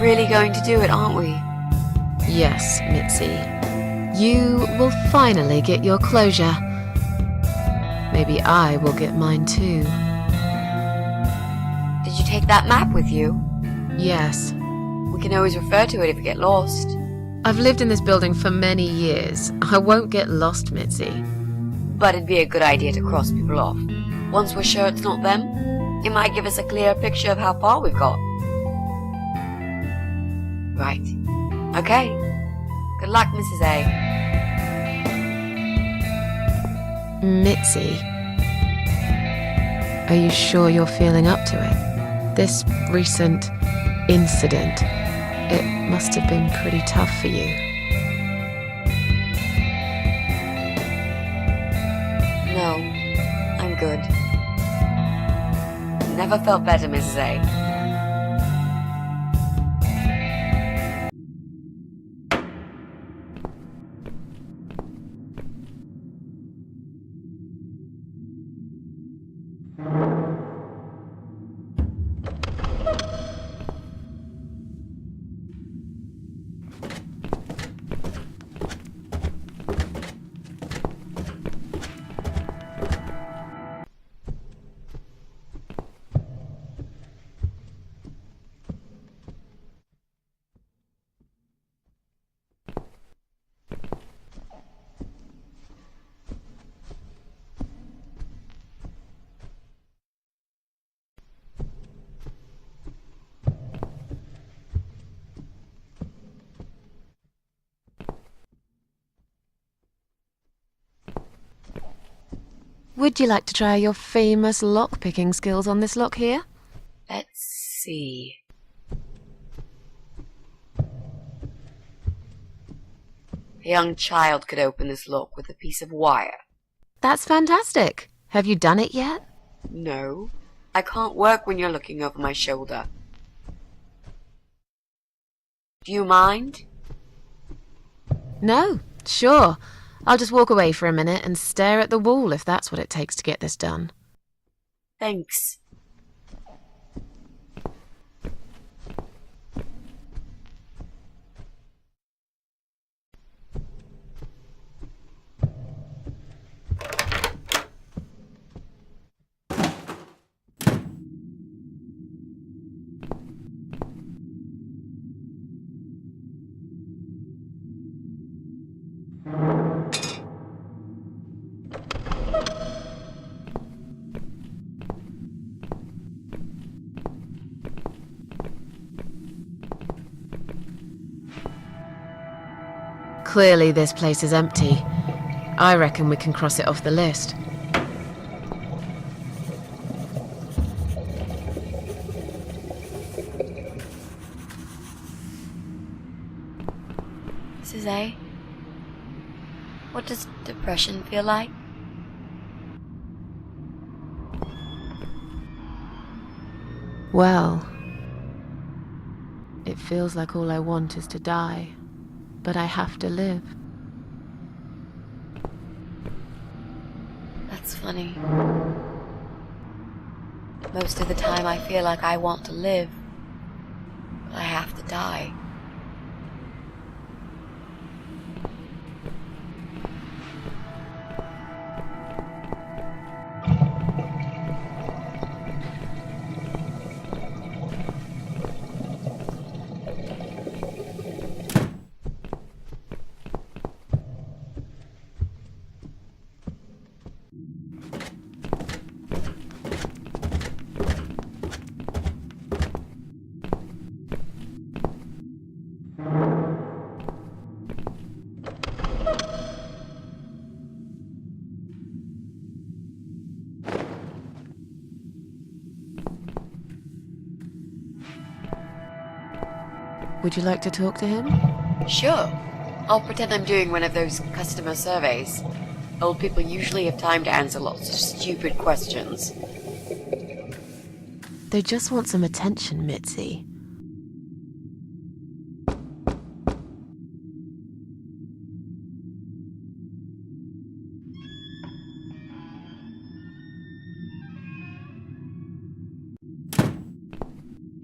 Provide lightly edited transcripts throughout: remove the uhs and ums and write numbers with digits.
really going to do it, aren't we? Yes, Mitzi. You will finally get your closure. Maybe I will get mine too. Did you take that map with you? Yes. We can always refer to it if we get lost. I've lived in this building for many years. I won't get lost, Mitzi. But it'd be a good idea to cross people off. Once we're sure it's not them, it might give us a clear picture of how far we've got. Right. Okay. Good luck, Mrs. A. Mitzi, are you sure you're feeling up to it? This recent incident, it must have been pretty tough for you. No, I'm good. Never felt better, Mrs. A. Would you like to try your famous lock-picking skills on this lock here? Let's see. A young child could open this lock with a piece of wire. That's fantastic. Have you done it yet? No, I can't work when you're looking over my shoulder. Do you mind? No, sure. I'll just walk away for a minute and stare at the wall if that's what it takes to get this done. Thanks. Clearly this place is empty. I reckon we can cross it off the list. Mrs. A, what does depression feel like? Well, it feels like all I want is to die, but I have to live. That's funny. Most of the time I feel like I want to live, but I have to die. Would you like to talk to him? Sure. I'll pretend I'm doing one of those customer surveys. Old people usually have time to answer lots of stupid questions. They just want some attention, Mitzi.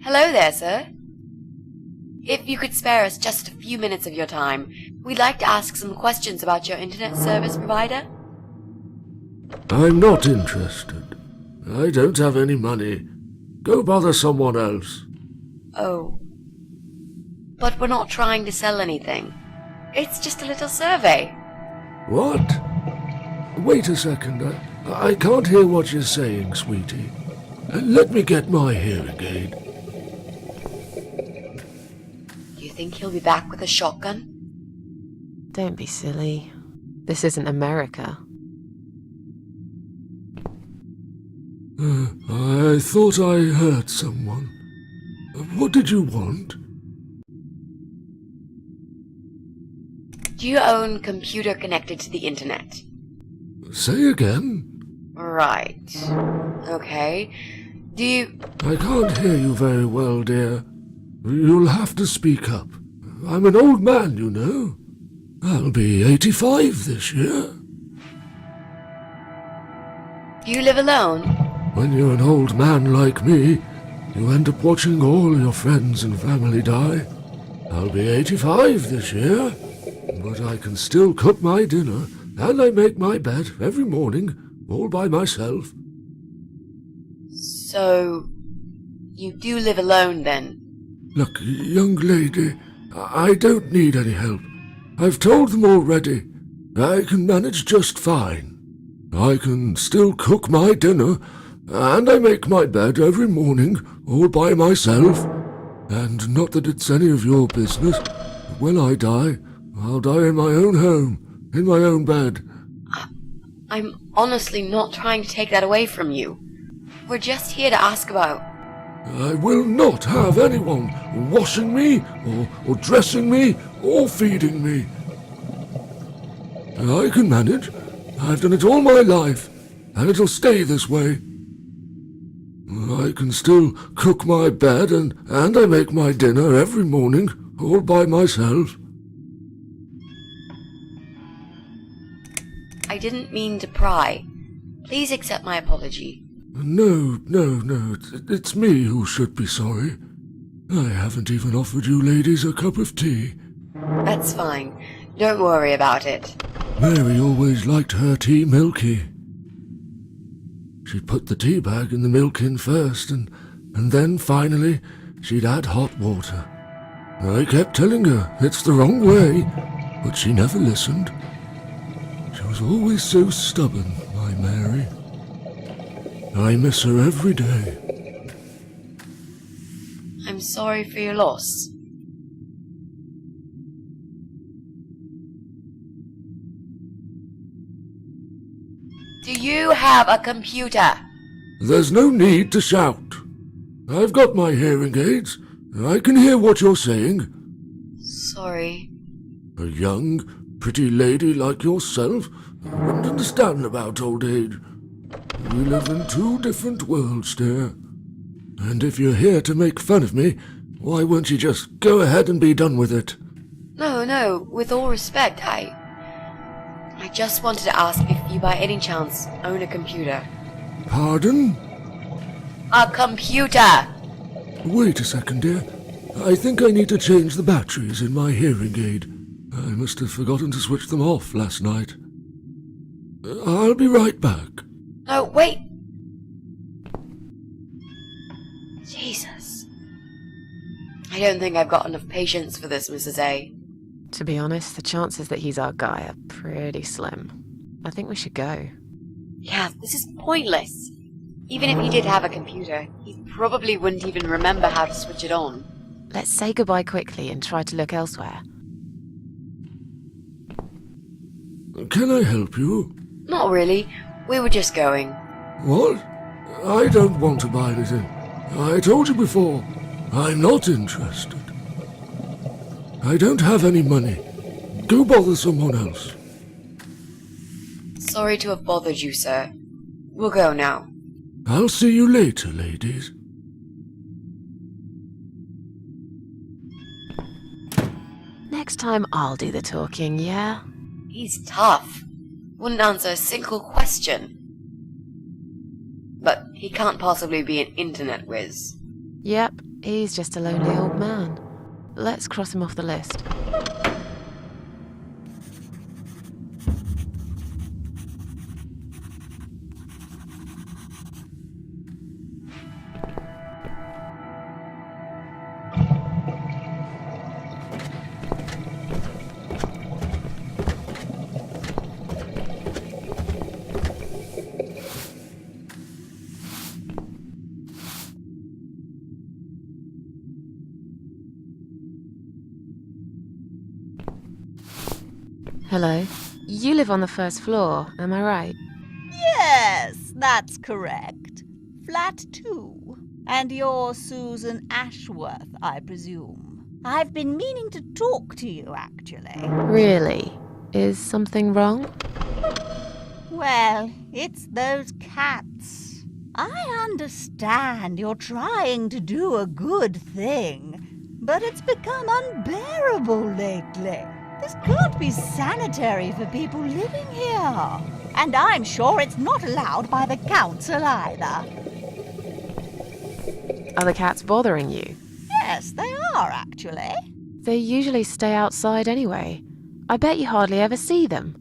Hello there, sir. If you could spare us just a few minutes of your time, we'd like to ask some questions about your internet service provider. I'm not interested. I don't have any money. Go bother someone else. Oh. But we're not trying to sell anything. It's just a little survey. What? Wait a second. I can't hear what you're saying, sweetie. Let me get my hearing aid. Do you think he'll be back with a shotgun? Don't be silly. This isn't America. I thought I heard someone. What did you want? Do you own computer connected to the internet? Say again? Right. Okay. Do you... I can't hear you very well, dear. You'll have to speak up. I'm an old man, you know. I'll be 85 this year. Do you live alone? When you're an old man like me, you end up watching all your friends and family die. I'll be 85 this year, but I can still cook my dinner, and I make my bed every morning, all by myself. So... you do live alone, then? Look, young lady, I don't need any help. I've told them already. I can manage just fine. I can still cook my dinner, and I make my bed every morning, all by myself. And not that it's any of your business. When I die, I'll die in my own home, in my own bed. I'm honestly not trying to take that away from you. We're just here to ask about... I will not have anyone washing me, or dressing me, or feeding me. I can manage. I've done it all my life, and it'll stay this way. I can still cook my bed, and I make my dinner every morning, all by myself. I didn't mean to pry. Please accept my apology. No, it's me who should be sorry. I haven't even offered you ladies a cup of tea. That's fine. Don't worry about it. Mary always liked her tea milky. She'd put the tea bag in the milk in first, and then finally she'd add hot water. I kept telling her it's the wrong way, but she never listened. She was always so stubborn, my Mary. I miss her every day. I'm sorry for your loss. Do you have a computer? There's no need to shout. I've got my hearing aids. I can hear what you're saying. Sorry. A young, pretty lady like yourself wouldn't understand about old age. We live in two different worlds, dear. And if you're here to make fun of me, why won't you just go ahead and be done with it? No, with all respect, I just wanted to ask if you by any chance own a computer. Pardon? A computer! Wait a second, dear. I think I need to change the batteries in my hearing aid. I must have forgotten to switch them off last night. I'll be right back. No, wait! Jesus. I don't think I've got enough patience for this, Mrs. A. To be honest, the chances that he's our guy are pretty slim. I think we should go. Yeah, this is pointless. Even if he did have a computer, he probably wouldn't even remember how to switch it on. Let's say goodbye quickly and try to look elsewhere. Can I help you? Not really. We were just going. What? I don't want to buy anything. I told you before, I'm not interested. I don't have any money. Go bother someone else. Sorry to have bothered you, sir. We'll go now. I'll see you later, ladies. Next time I'll do the talking, yeah? He's tough. Wouldn't answer a single question. But he can't possibly be an internet whiz. Yep, he's just a lonely old man. Let's cross him off the list. Hello. You live on the first floor, am I right? Yes, that's correct. Flat 2. And you're Susan Ashworth, I presume. I've been meaning to talk to you, actually. Really? Is something wrong? Well, it's those cats. I understand you're trying to do a good thing, but it's become unbearable lately. This can't be sanitary for people living here. And I'm sure it's not allowed by the council either. Are the cats bothering you? Yes, they are, actually. They usually stay outside anyway. I bet you hardly ever see them.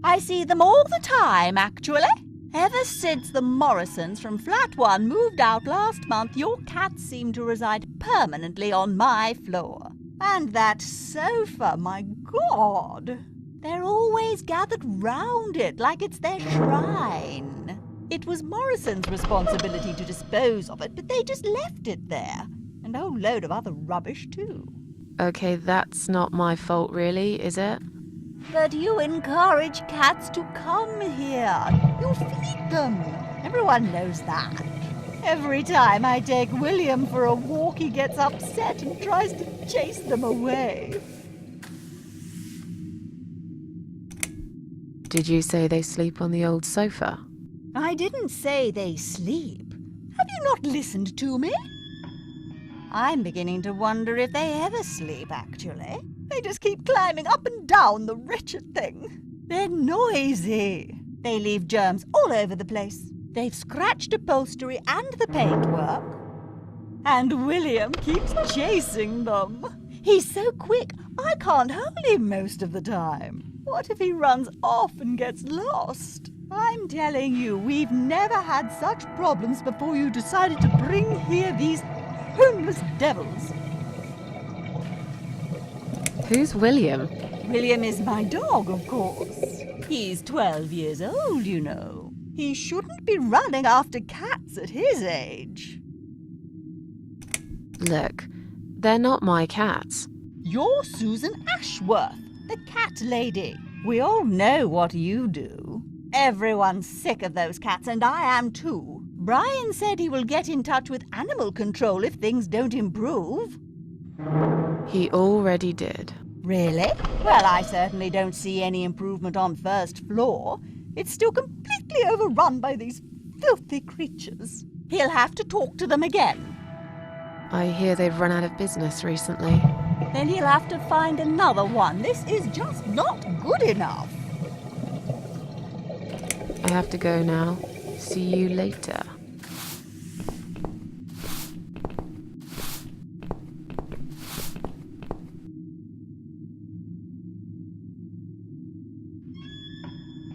I see them all the time, actually. Ever since the Morrisons from Flat 1 moved out last month, your cats seem to reside permanently on my floor. And that sofa, my God! They're always gathered round it like it's their shrine. It was Morrison's responsibility to dispose of it, but they just left it there. And a whole load of other rubbish, too. Okay, that's not my fault really, is it? But you encourage cats to come here. You feed them. Everyone knows that. Every time I take William for a walk, he gets upset and tries to chase them away. Did you say they sleep on the old sofa? I didn't say they sleep. Have you not listened to me? I'm beginning to wonder if they ever sleep, actually. They just keep climbing up and down the wretched thing. They're noisy. They leave germs all over the place. They've scratched upholstery and the paintwork. And William keeps chasing them. He's so quick, I can't hold him most of the time. What if he runs off and gets lost? I'm telling you, we've never had such problems before you decided to bring here these homeless devils. Who's William? William is my dog, of course. He's 12 years old, you know. He shouldn't be running after cats at his age. Look, they're not my cats. You're Susan Ashworth, the cat lady. We all know what you do. Everyone's sick of those cats, and I am too. Brian said he will get in touch with animal control if things don't improve. He already did. Really? Well, I certainly don't see any improvement on first floor. It's still completely overrun by these filthy creatures. He'll have to talk to them again. I hear they've run out of business recently. Then he'll have to find another one. This is just not good enough. I have to go now. See you later.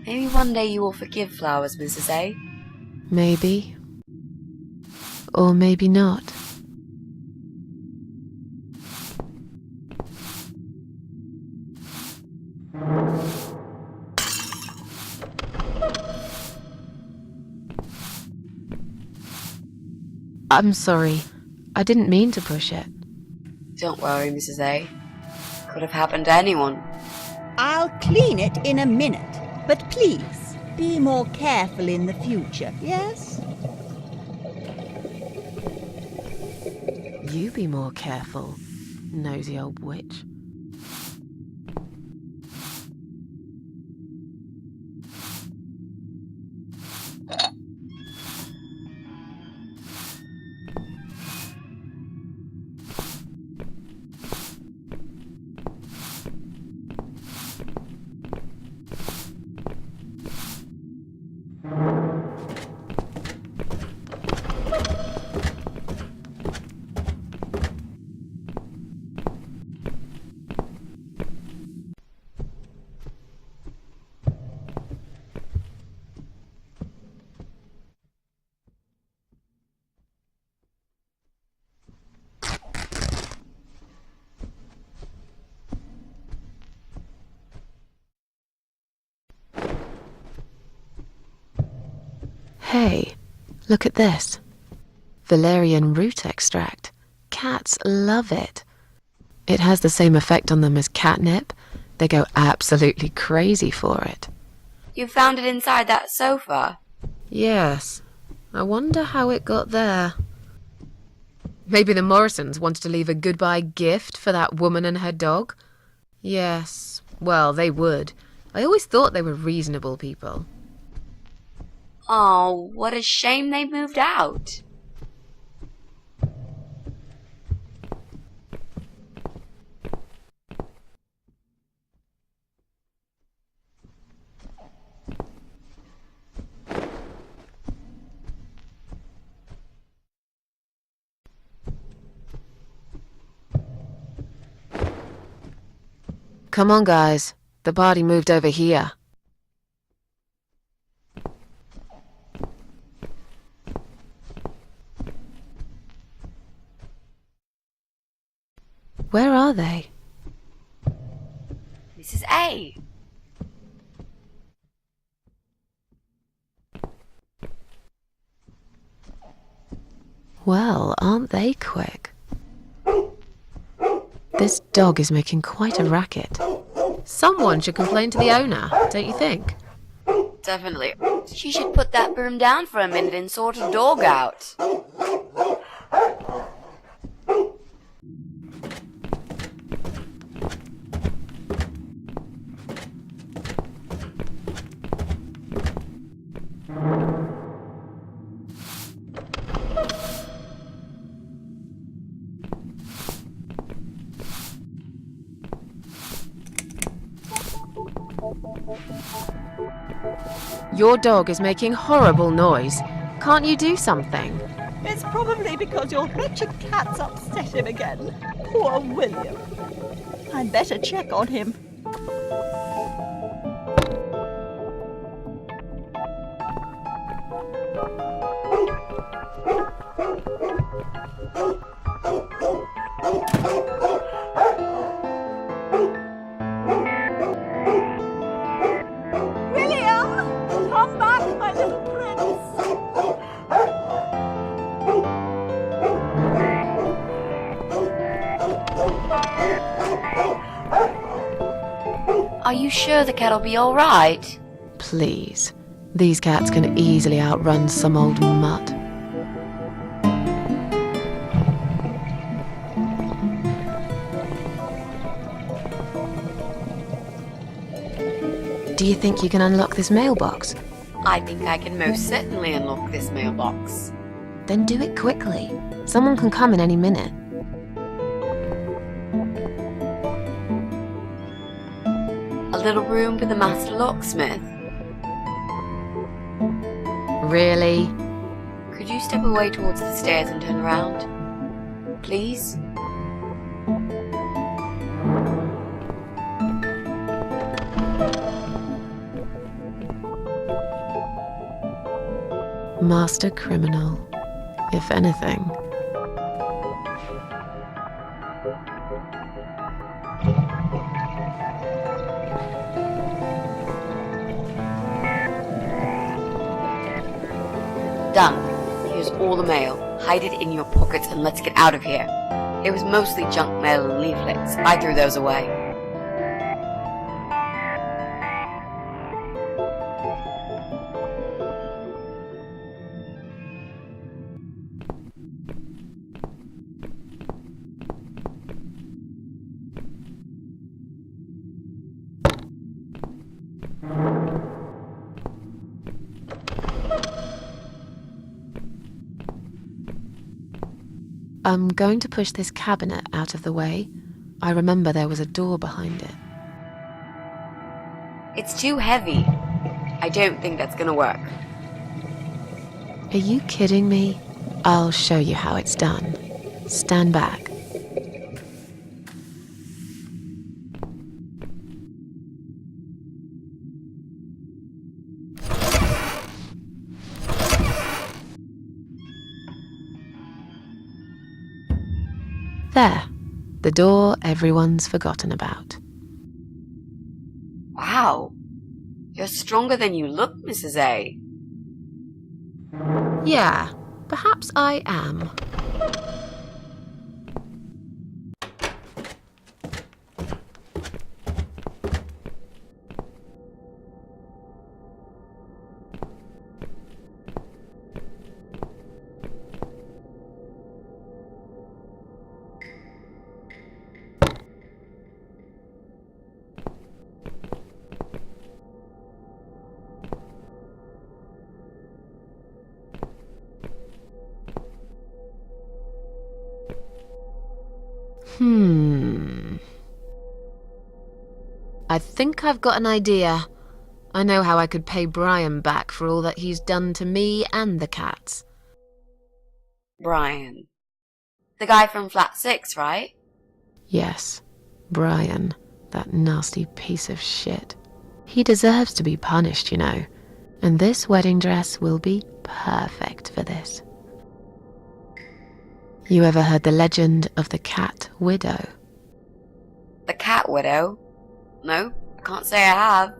Maybe one day you will forgive Flowers, Mrs. A. Maybe. Or maybe not. I'm sorry. I didn't mean to push it. Don't worry, Mrs. A. Could have happened to anyone. I'll clean it in a minute. But please, be more careful in the future, yes? You be more careful, nosy old witch. Hey, look at this. Valerian root extract. Cats love it. It has the same effect on them as catnip. They go absolutely crazy for it. You found it inside that sofa? Yes. I wonder how it got there. Maybe the Morrisons wanted to leave a goodbye gift for that woman and her dog? Yes, well, they would. I always thought they were reasonable people. Oh, what a shame they moved out. Come on, guys. The party moved over here. Where are they? Mrs. A. Well, aren't they quick? This dog is making quite a racket. Someone should complain to the owner, don't you think? Definitely. She should put that broom down for a minute and sort a dog out. Your dog is making horrible noise. Can't you do something? It's probably because your wretched cat's upset him again. Poor William. I'd better check on him. Come back, my little prince! Are you sure the cat'll be all right? Please. These cats can easily outrun some old mutt. Do you think you can unlock this mailbox? I think I can most certainly unlock this mailbox. Then do it quickly. Someone can come in any minute. A little room with a master locksmith. Really? Could you step away towards the stairs and turn around? Please? Master criminal, if anything. Done. Here's all the mail. Hide it in your pockets and let's get out of here. It was mostly junk mail and leaflets. I threw those away. I'm going to push this cabinet out of the way. I remember there was a door behind it. It's too heavy. I don't think that's gonna work. Are you kidding me? I'll show you how it's done. Stand back. There, the door everyone's forgotten about. Wow. You're stronger than you look, Mrs. A. Yeah, perhaps I am. I think I've got an idea. I know how I could pay Brian back for all that he's done to me and the cats. Brian. The guy from Flat 6, right? Yes, Brian, that nasty piece of shit. He deserves to be punished, you know, and this wedding dress will be perfect for this. You ever heard the legend of the cat widow? The cat widow? No, I can't say I have.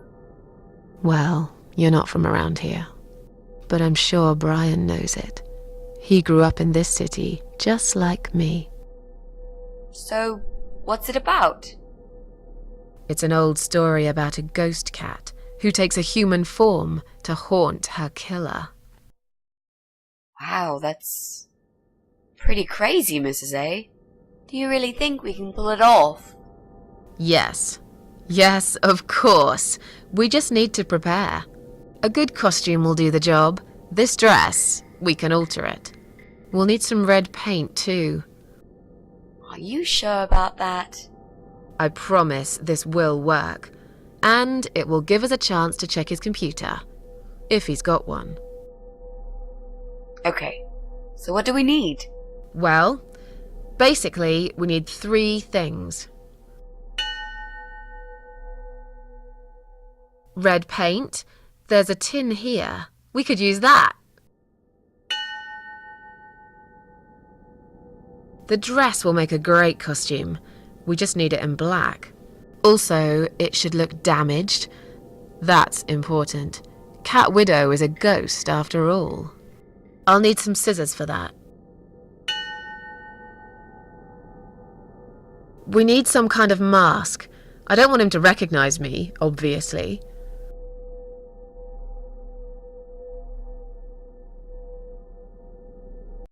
Well, you're not from around here, but I'm sure Brian knows it. He grew up in this city just like me. So, what's it about? It's an old story about a ghost cat who takes a human form to haunt her killer. Wow, that's pretty crazy, Mrs. A. Do you really think we can pull it off? Yes. Yes, of course. We just need to prepare. A good costume will do the job. This dress, we can alter it. We'll need some red paint too. Are you sure about that? I promise this will work. And it will give us a chance to check his computer. If he's got one. Okay, so what do we need? Well, basically, we need 3 things. Red paint. There's a tin here. We could use that. The dress will make a great costume. We just need it in black. Also, it should look damaged. That's important. Cat Widow is a ghost after all. I'll need some scissors for that. We need some kind of mask. I don't want him to recognize me, obviously.